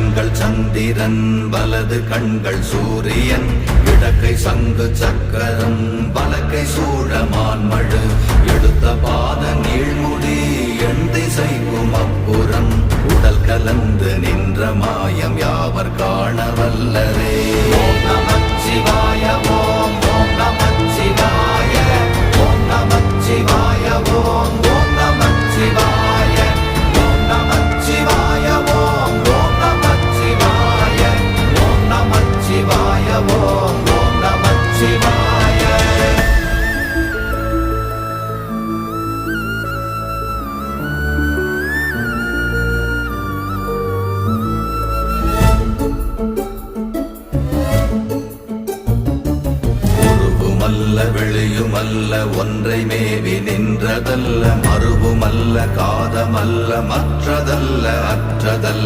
கண்கள் சந்திரன் வலது கண்கள் சூரியன் இடக்கை சங்கு சக்கரம் வலக்கை சூழமான்மழு எடுத்த பாத நீழ்முடி எண் திசைக்கும் அப்புறம் உடல் கலந்து நின்ற மாயம் யாவர் காண வல்லரே. ஓம் நமச்சிவாய ஓம் ஓம் நமச்சிவாய ஓம் நமச்சிவாய ஓம் ஓம் நமச்சிவாய ஓம் நமச்சிவாய ஓம் ஓம் நமச்சிவாய ஓம் நமச்சிவாய ஓம் ஓம் நமச்சிவாய. உருவுமல்ல வெளியுமல்ல ஒன்றை மேவி நின்றதல்ல மறுவுமல்ல காதமல்ல மற்றதல்ல அற்றதல்ல